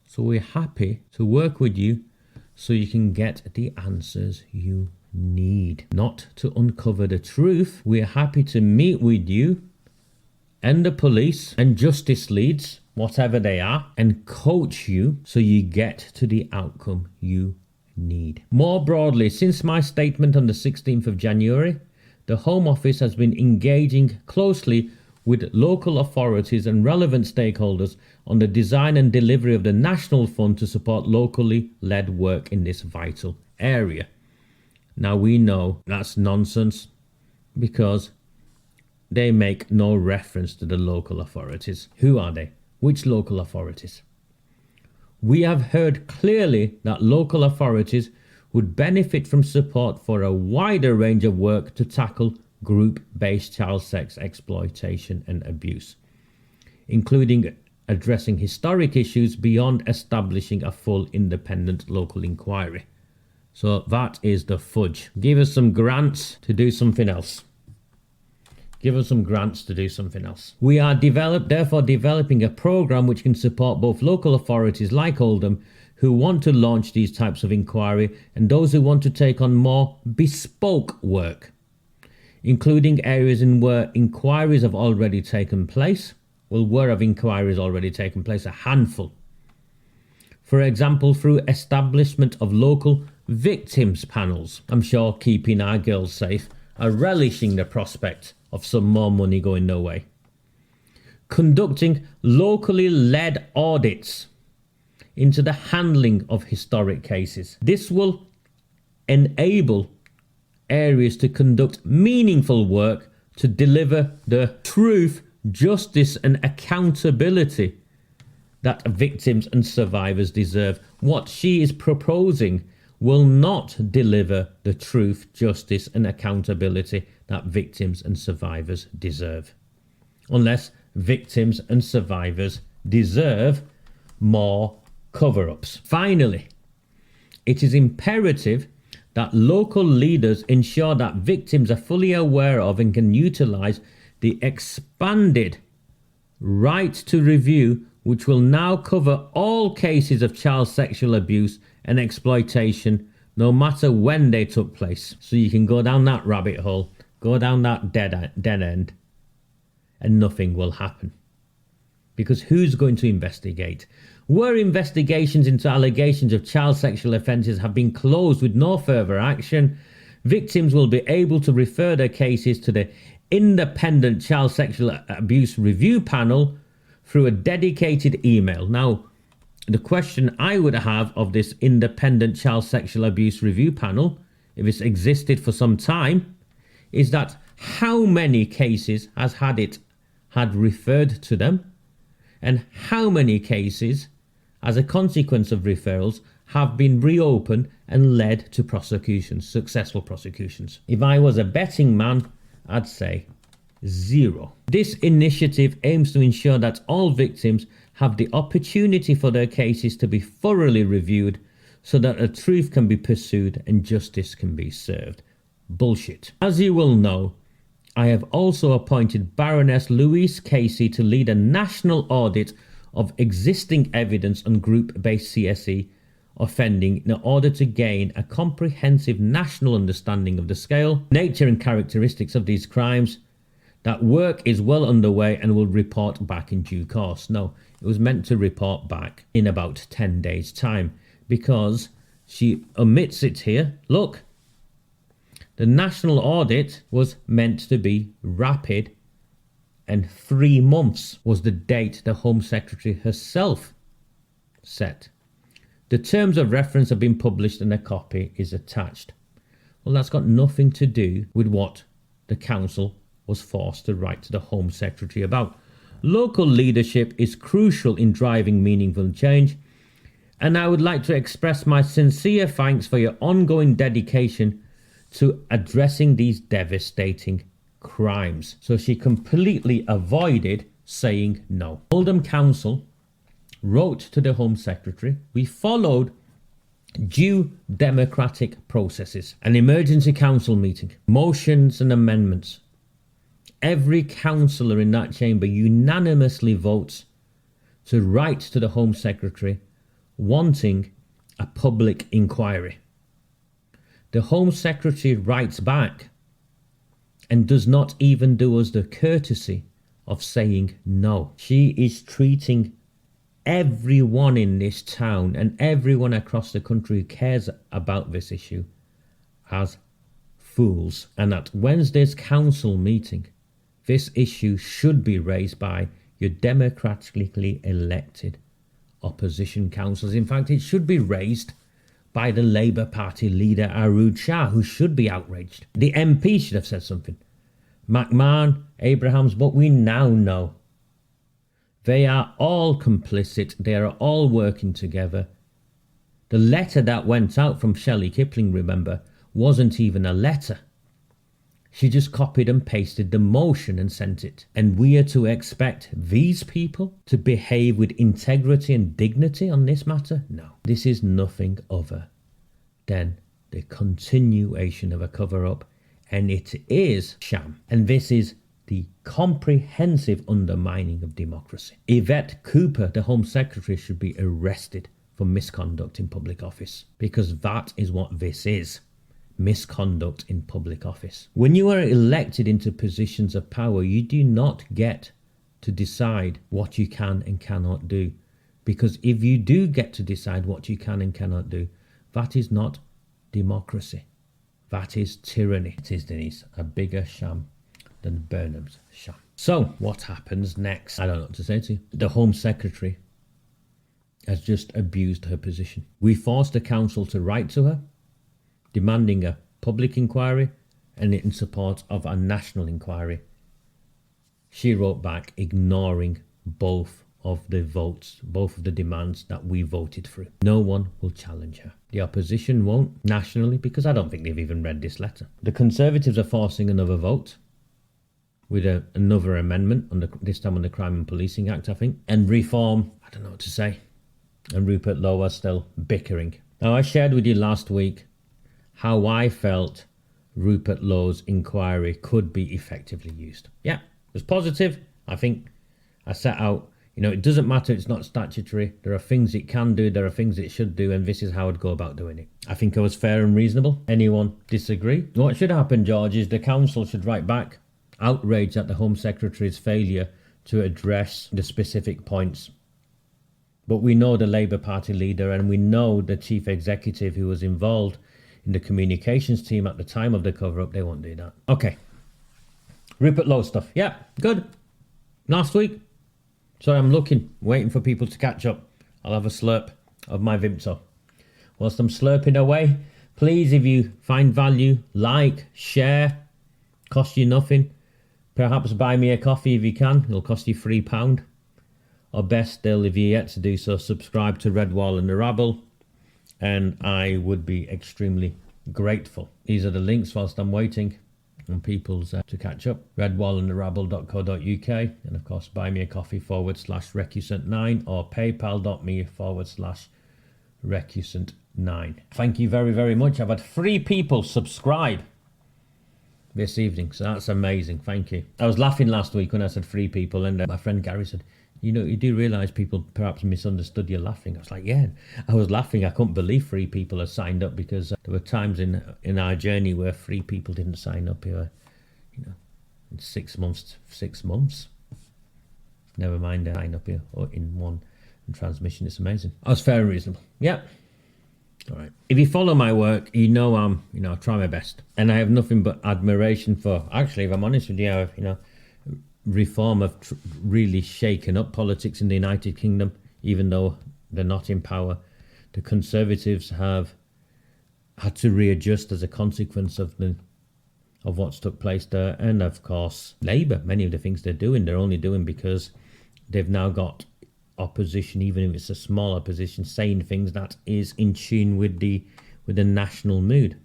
So we're happy to work with you so you can get the answers you need. Not to uncover the truth. We're happy to meet with you and the police and justice leads, whatever they are, and coach you so you get to the outcome you need. More broadly, since my statement on the 16th of January, the Home Office has been engaging closely with local authorities and relevant stakeholders on the design and delivery of the National Fund to support locally led work in this vital area. Now we know that's nonsense because they make no reference to the local authorities. Who are they? Which local authorities? We have heard clearly that local authorities would benefit from support for a wider range of work to tackle group-based child sex exploitation and abuse, including addressing historic issues beyond establishing a full independent local inquiry. So that is the fudge. Give us some grants to do something else. We are therefore developing a program which can support both local authorities like Oldham who want to launch these types of inquiry and those who want to take on more bespoke work, including areas in where inquiries have already taken place. Where have inquiries already taken place? A handful. For example, through establishment of local victims panels. I'm sure keeping our girls safe are relishing the prospect of some more money going their way. Conducting locally led audits into the handling of historic cases. This will enable areas to conduct meaningful work to deliver the truth, justice and accountability that victims and survivors deserve. What she is proposing will not deliver the truth, justice and accountability that victims and survivors deserve. Unless victims and survivors deserve more cover-ups. Finally, it is imperative that local leaders ensure that victims are fully aware of and can utilise the expanded right to review, which will now cover all cases of child sexual abuse and exploitation, no matter when they took place. So you can go down that rabbit hole, go down that dead end, and nothing will happen. Because who's going to investigate? Where investigations into allegations of child sexual offences have been closed with no further action, victims will be able to refer their cases to the Independent Child Sexual Abuse Review Panel through a dedicated email. Now, the question I would have of this Independent Child Sexual Abuse Review Panel, if it's existed for some time, is that how many cases has had referred to them, and how many cases, as a consequence of referrals, have been reopened and led to prosecutions, successful prosecutions. If I was a betting man, I'd say 0. This initiative aims to ensure that all victims have the opportunity for their cases to be thoroughly reviewed so that the truth can be pursued and justice can be served. Bullshit. As you will know, I have also appointed Baroness Louise Casey to lead a national audit of existing evidence on group-based CSE offending in order to gain a comprehensive national understanding of the scale, nature and characteristics of these crimes that work is well underway and will report back in due course. No, it was meant to report back in about 10 days' time, because she omits it here. Look, the national audit was meant to be rapid, and 3 months was the date the Home Secretary herself set. The terms of reference have been published and a copy is attached. Well, that's got nothing to do with what the council was forced to write to the Home Secretary about. Local leadership is crucial in driving meaningful change, and I would like to express my sincere thanks for your ongoing dedication to addressing these devastating crimes. So she completely avoided saying no. Oldham Council wrote to the Home Secretary, we followed due democratic processes, an emergency council meeting, motions and amendments. Every councillor in that chamber unanimously votes to write to the Home Secretary wanting a public inquiry. The Home Secretary writes back and does not even do us the courtesy of saying no. She is treating everyone in this town and everyone across the country who cares about this issue as fools. And at Wednesday's council meeting, this issue should be raised by your democratically elected opposition councillors. In fact, it should be raised by the Labour Party leader Arud Shah, who should be outraged. The MP should have said something. McMahon, Abrahams, but we now know they are all complicit. They are all working together. The letter that went out from Shelley Kipling, remember, wasn't even a letter. She just copied and pasted the motion and sent it. And we are to expect these people to behave with integrity and dignity on this matter? No. This is nothing other than the continuation of a cover-up, and it is sham. And this is the comprehensive undermining of democracy. Yvette Cooper, the Home Secretary, should be arrested for misconduct in public office, because that is what this is. Misconduct in public office. When you are elected into positions of power, you do not get to decide what you can and cannot do. Because if you do get to decide what you can and cannot do, that is not democracy. That is tyranny. It is, Denise, a bigger sham than Burnham's sham. So, what happens next? I don't know what to say to you. The Home Secretary has just abused her position. We forced the council to write to her, demanding a public inquiry and in support of a national inquiry. She wrote back ignoring both of the votes, both of the demands that we voted through. No one will challenge her. The opposition won't nationally, because I don't think they've even read this letter. The Conservatives are forcing another vote with another amendment, this time on the Crime and Policing Act, I think. And reform, I don't know what to say. And Rupert Lowe are still bickering. Now, I shared with you last week how I felt Rupert Lowe's inquiry could be effectively used. Yeah, it was positive. I think I set out, it doesn't matter, it's not statutory. There are things it can do, there are things it should do, and this is how I'd go about doing it. I think I was fair and reasonable. Anyone disagree? What should happen, George, is the council should write back, outraged at the Home Secretary's failure to address the specific points. But we know the Labour Party leader and we know the chief executive who was involved in the communications team at the time of the cover-up. They won't do that. Okay. Rupert Lowe stuff. Yeah, good. Last week. Sorry, I'm waiting for people to catch up. I'll have a slurp of my Vimto. Whilst I'm slurping away, please, if you find value, like, share. Cost you nothing. Perhaps buy me a coffee if you can. It'll cost you £3. Or best still, if you're yet to do so, subscribe to Redwall and the Rabble, and I would be extremely grateful. These are the links whilst I'm waiting on people's to catch up. redwallandtherabble.co.uk, and of course buy me a coffee /Recusant9 or paypal.me/Recusant9. Thank you very, very much. I've had 3 people subscribe this evening, so that's amazing. Thank you. I was laughing last week when I said 3 people, and my friend Gary said, you do realise people perhaps misunderstood you laughing. I was like, yeah, I was laughing. I couldn't believe 3 people had signed up, because there were times in our journey where 3 people didn't sign up. Who were, in 6 months. 6 months. Never mind line up here or in one transmission. It's amazing. I was fair and reasonable. Yeah. All right. If you follow my work, you know I try my best, and I have nothing but admiration for. Actually, if I'm honest with you, reform have really shaken up politics in the United Kingdom, even though they're not in power. The Conservatives have had to readjust as a consequence of what's took place there, and of course Labour. Many of the things they're only doing because they've now got opposition, even if it's a small opposition, saying things that is in tune with the national mood,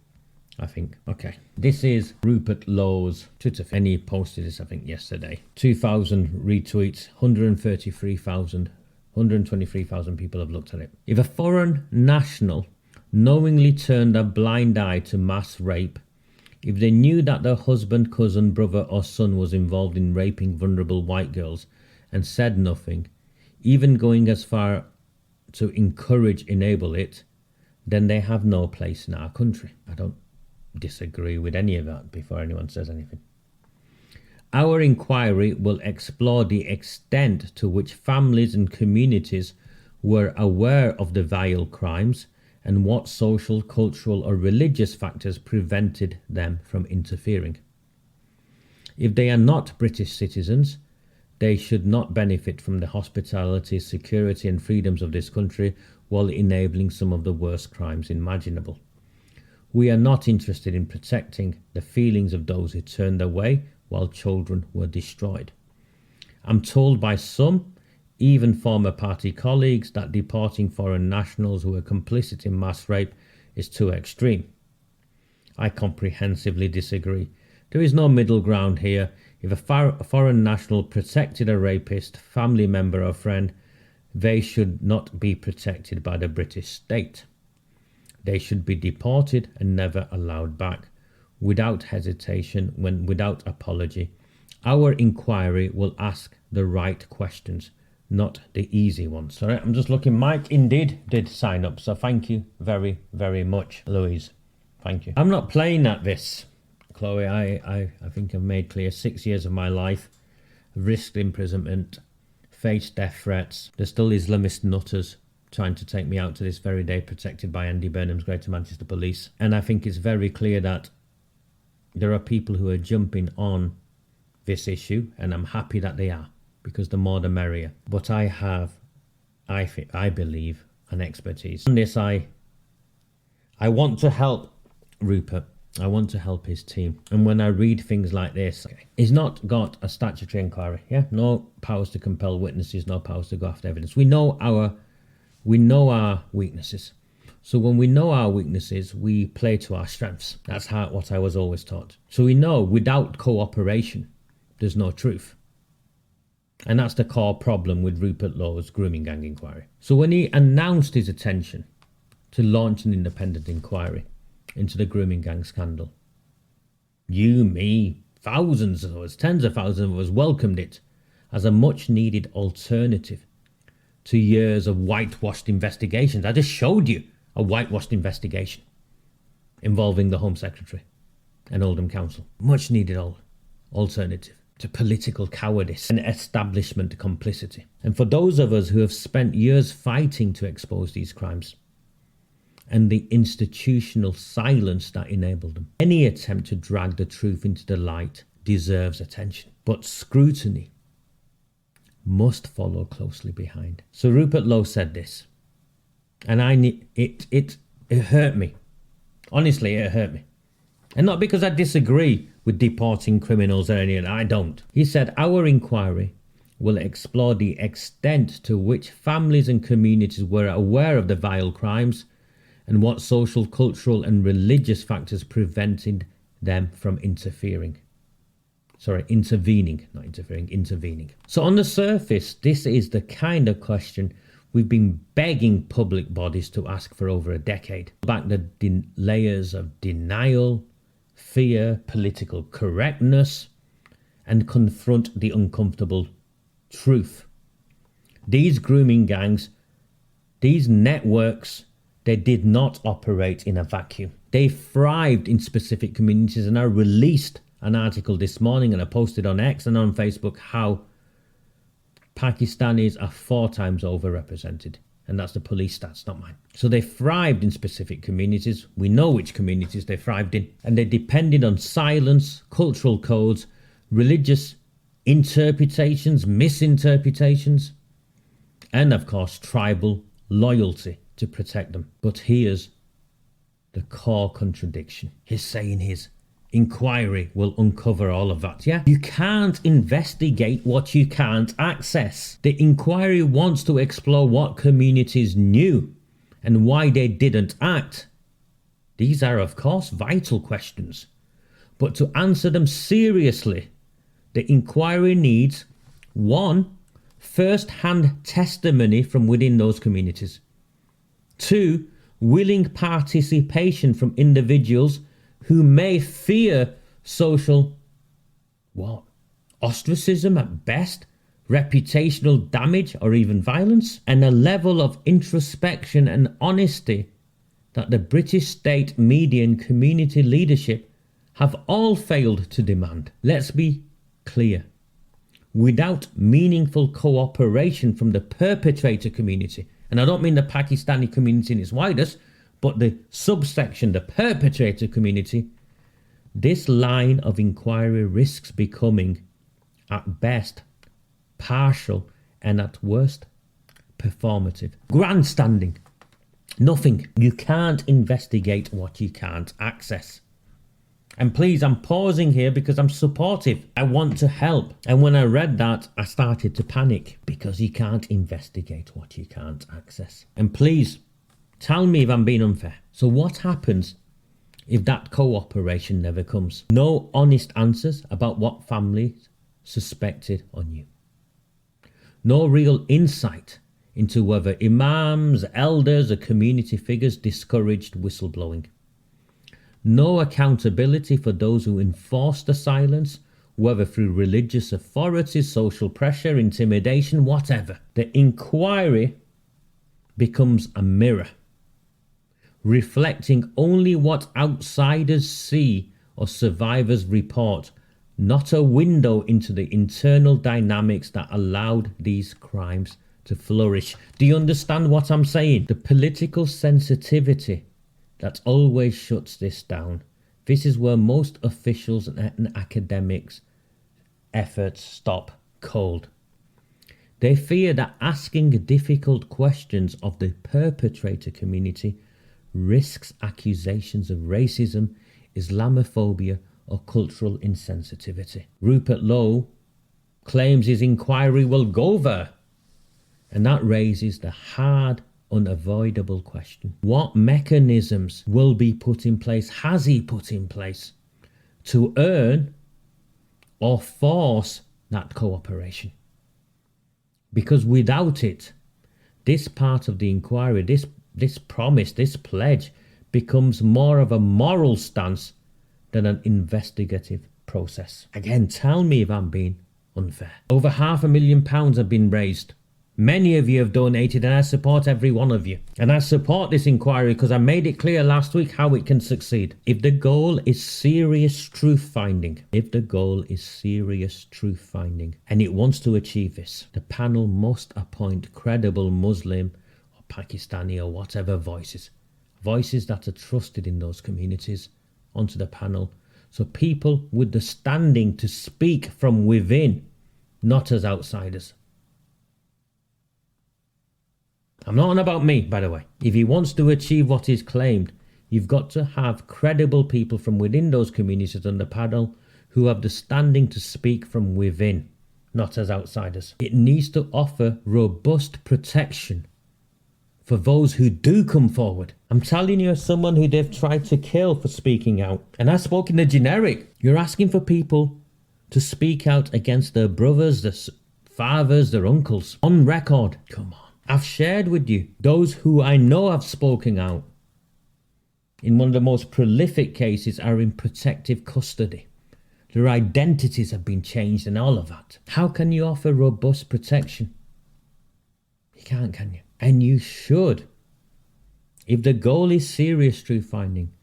I think. Okay, this is Rupert Lowe's Twitter feed, and he posted this, I think, yesterday. 2,000 retweets, 123,000 people have looked at it. If a foreign national knowingly turned a blind eye to mass rape, if they knew that their husband, cousin, brother or son was involved in raping vulnerable white girls and said nothing, even going as far to enable it, then they have no place in our country. I don't disagree with any of that before anyone says anything. Our inquiry will explore the extent to which families and communities were aware of the vile crimes and what social, cultural or religious factors prevented them from interfering. If they are not British citizens, they should not benefit from the hospitality, security and freedoms of this country while enabling some of the worst crimes imaginable. We are not interested in protecting the feelings of those who turned away while children were destroyed. I'm told by some, even former party colleagues, that deporting foreign nationals who are complicit in mass rape is too extreme. I comprehensively disagree. There is no middle ground here. If a foreign national protected a rapist, family member or friend, they should not be protected by the British state. They should be deported and never allowed back, without hesitation, without apology. Our inquiry will ask the right questions, not the easy ones. Sorry, I'm just looking. Mike indeed did sign up, so thank you very, very much, Louise. Thank you. I'm not playing at this, Chloe. I think I've made clear 6 years of my life, risked imprisonment, faced death threats. There's still Islamist nutters trying to take me out to this very day, protected by Andy Burnham's Greater Manchester Police. And I think it's very clear that there are people who are jumping on this issue, and I'm happy that they are, because the more the merrier. But I believe, an expertise. On this, I want to help Rupert. I want to help his team. And when I read things like this, he's not got a statutory inquiry. Yeah, no powers to compel witnesses, no powers to go after evidence. We know our weaknesses. So when we know our weaknesses, we play to our strengths. That's what I was always taught. So we know without cooperation, there's no truth. And that's the core problem with Rupert Lowe's grooming gang inquiry. So when he announced his intention to launch an independent inquiry into the grooming gang scandal, you, me, thousands of us, tens of thousands of us welcomed it as a much needed alternative to years of whitewashed investigations. I just showed you a whitewashed investigation involving the Home Secretary and Oldham Council. Much needed alternative to political cowardice and establishment complicity. And for those of us who have spent years fighting to expose these crimes and the institutional silence that enabled them, any attempt to drag the truth into the light deserves attention. But scrutiny must follow closely behind. So Rupert Lowe said this, and it hurt me. Honestly, it hurt me. And not because I disagree with deporting criminals or anything. I don't. He said, our inquiry will explore the extent to which families and communities were aware of the vile crimes and what social, cultural and religious factors prevented them from intervening. So on the surface, this is the kind of question we've been begging public bodies to ask for over a decade. Back the layers of denial, fear, political correctness, and confront the uncomfortable truth. These grooming gangs, these networks, they did not operate in a vacuum. They thrived in specific communities and are released an article this morning and I posted on X and on Facebook how Pakistanis are 4 times overrepresented. And that's the police stats, not mine. So they thrived in specific communities. We know which communities they thrived in. And they depended on silence, cultural codes, religious interpretations, misinterpretations, and of course tribal loyalty to protect them. But here's the core contradiction. He's saying his inquiry will uncover all of that. Yeah, you can't investigate what you can't access. The inquiry wants to explore what communities knew and why they didn't act. These are of course vital questions, but to answer them seriously, the inquiry needs 1. First-hand testimony from within those communities. 2. Willing participation from individuals who may fear social ostracism at best, reputational damage or even violence, and a level of introspection and honesty that the British state, media and community leadership have all failed to demand. Let's be clear. Without meaningful cooperation from the perpetrator community, and I don't mean the Pakistani community in its widest, but the subsection, the perpetrator community, this line of inquiry risks becoming, at best, partial and at worst, performative. Grandstanding. Nothing. You can't investigate what you can't access. And please, I'm pausing here because I'm supportive. I want to help. And when I read that, I started to panic because you can't investigate what you can't access. And please, tell me if I'm being unfair. So what happens if that cooperation never comes? No honest answers about what families suspected or knew. No real insight into whether imams, elders or community figures discouraged whistleblowing. No accountability for those who enforced the silence, whether through religious authorities, social pressure, intimidation, whatever. The inquiry becomes a mirror, reflecting only what outsiders see or survivors report, not a window into the internal dynamics that allowed these crimes to flourish. Do you understand what I'm saying? The political sensitivity that always shuts this down. This is where most officials and academics' efforts stop cold. They fear that asking difficult questions of the perpetrator community risks accusations of racism, Islamophobia or cultural insensitivity. Rupert Lowe claims his inquiry will go there, and that raises the hard, unavoidable question. What mechanisms will be put in place, has he put in place, to earn or force that cooperation? Because without it, this part of the inquiry, this promise, this pledge, becomes more of a moral stance than an investigative process. Again, tell me if I'm being unfair. Over £500,000 have been raised. Many of you have donated and I support every one of you. And I support this inquiry because I made it clear last week how it can succeed. If the goal is serious truth finding, and it wants to achieve this, the panel must appoint credible Muslim or Pakistani or whatever voices that are trusted in those communities onto the panel. So people with the standing to speak from within, not as outsiders. I'm not on about me, by the way. If he wants to achieve what is claimed, you've got to have credible people from within those communities on the panel who have the standing to speak from within, not as outsiders. It needs to offer robust protection for those who do come forward. I'm telling you as someone who they've tried to kill for speaking out. And I spoke in the generic. You're asking for people to speak out against their brothers, their fathers, their uncles. On record. Come on. I've shared with you those who I know have spoken out. In one of the most prolific cases are in protective custody. Their identities have been changed and all of that. How can you offer robust protection? You can't, can you? And you should. If the goal is serious truth finding,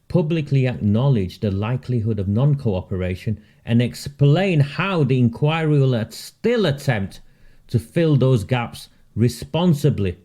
publicly acknowledge the likelihood of non-cooperation and explain how the inquiry will still attempt to fill those gaps responsibly,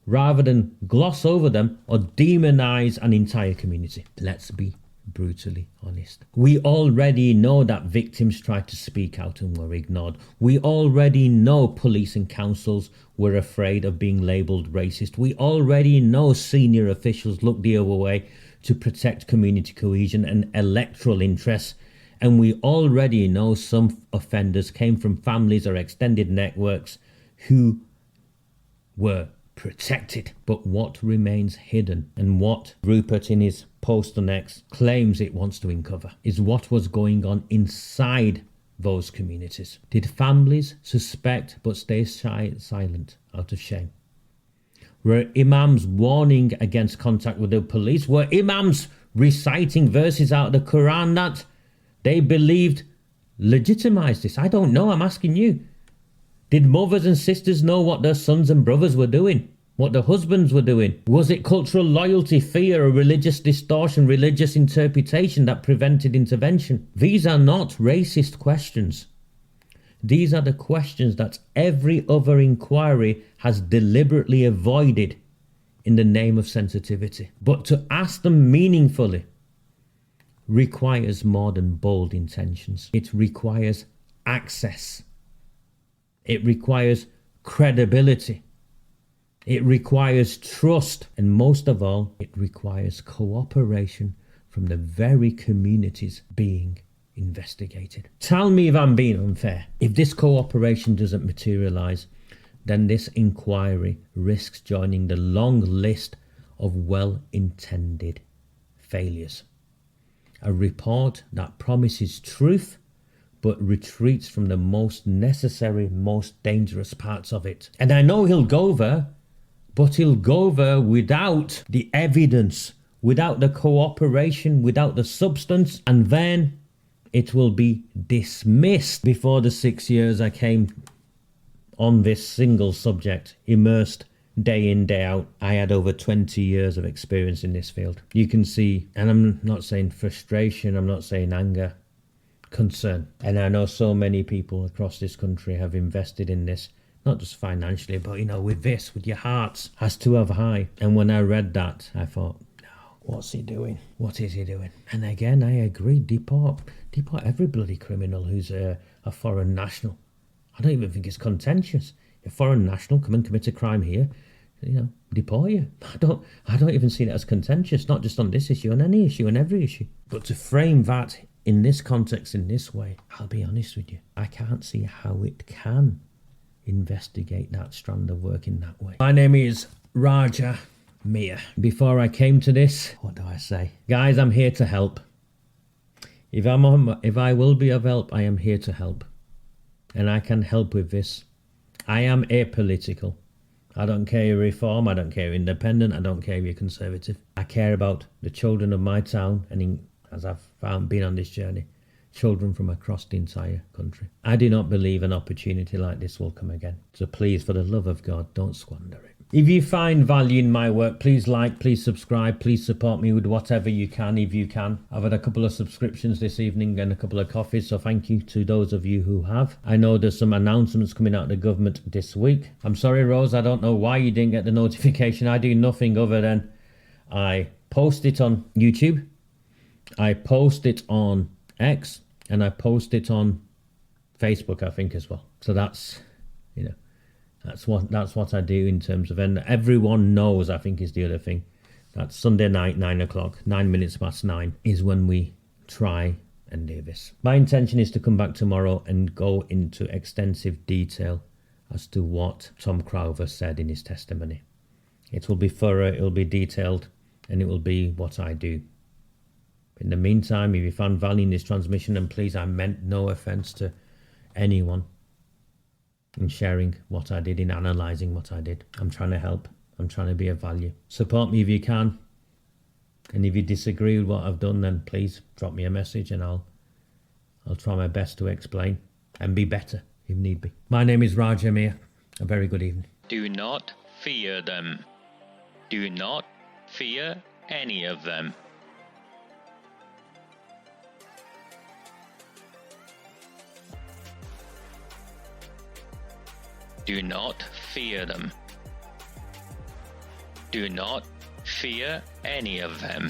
rather than gloss over them or demonize an entire community. Let's be brutally honest. We already know that victims tried to speak out and were ignored. We already know police and councils were afraid of being labelled racist. We already know senior officials looked the other way to protect community cohesion and electoral interests. And we already know some offenders came from families or extended networks who were protected. But what remains hidden, and what Rupert in his post on X claims it wants to uncover, is what was going on inside those communities. Did families suspect but stay silent out of shame? Were imams warning against contact with the police? Were imams reciting verses out of the Quran that they believed legitimized this? I don't know, I'm asking you. Did mothers and sisters know what their sons and brothers were doing? What their husbands were doing? Was it cultural loyalty, fear, or religious distortion, religious interpretation that prevented intervention? These are not racist questions. These are the questions that every other inquiry has deliberately avoided in the name of sensitivity. But to ask them meaningfully requires more than bold intentions. It requires access. It requires credibility. It requires trust. And most of all, it requires cooperation from the very communities being investigated. Tell me if I'm being unfair. If this cooperation doesn't materialise, then this inquiry risks joining the long list of well-intended failures. A report that promises truth but retreats from the most necessary, most dangerous parts of it. And I know he'll go there, but he'll go there without the evidence, without the cooperation, without the substance, and then it will be dismissed. Before the 6 years I came on this single subject, immersed day in, day out, I had over 20 years of experience in this field. You can see, and I'm not saying frustration, I'm not saying anger, concern. And I know so many people across this country have invested in this, not just financially, but with this, with your hearts, as too have I. And when I read that, I thought, no, what's he doing? What is he doing? And again, I agree, deport every bloody criminal who's a foreign national. I don't even think it's contentious. A foreign national come and commit a crime here, deport you. I don't even see that as contentious, not just on this issue, on any issue, on every issue. But to frame that in this context, in this way, I'll be honest with you, I can't see how it can investigate that strand of work in that way. My name is Raja Miah. Before I came to this, what do I say? Guys, I'm here to help. If I will be of help, I am here to help. And I can help with this. I am apolitical. I don't care you're reform, I don't care you're independent, I don't care if you're conservative. I care about the children of my town, and as I've been on this journey, children from across the entire country. I do not believe an opportunity like this will come again. So please, for the love of God, don't squander it. If you find value in my work, please like, please subscribe, please support me with whatever you can, if you can. I've had a couple of subscriptions this evening and a couple of coffees, so thank you to those of you who have. I know there's some announcements coming out of the government this week. I'm sorry, Rose, I don't know why you didn't get the notification. I do nothing other than I post it on YouTube, I post it on X, and I post it on Facebook, I think, as well. So that's, that's what I do in terms of, and everyone knows, I think is the other thing, that Sunday night, 9 o'clock, 9 minutes past 9, is when we try and do this. My intention is to come back tomorrow and go into extensive detail as to what Tom Krowver said in his testimony. It will be thorough, it will be detailed, and it will be what I do. In the meantime, if you found value in this transmission, and please, I meant no offence to anyone in sharing what I did, in analysing what I did. I'm trying to help. I'm trying to be of value. Support me if you can. And if you disagree with what I've done, then please drop me a message and I'll try my best to explain and be better if need be. My name is Raja Miah. A very good evening. Do not fear them. Do not fear any of them. Do not fear them. Do not fear any of them.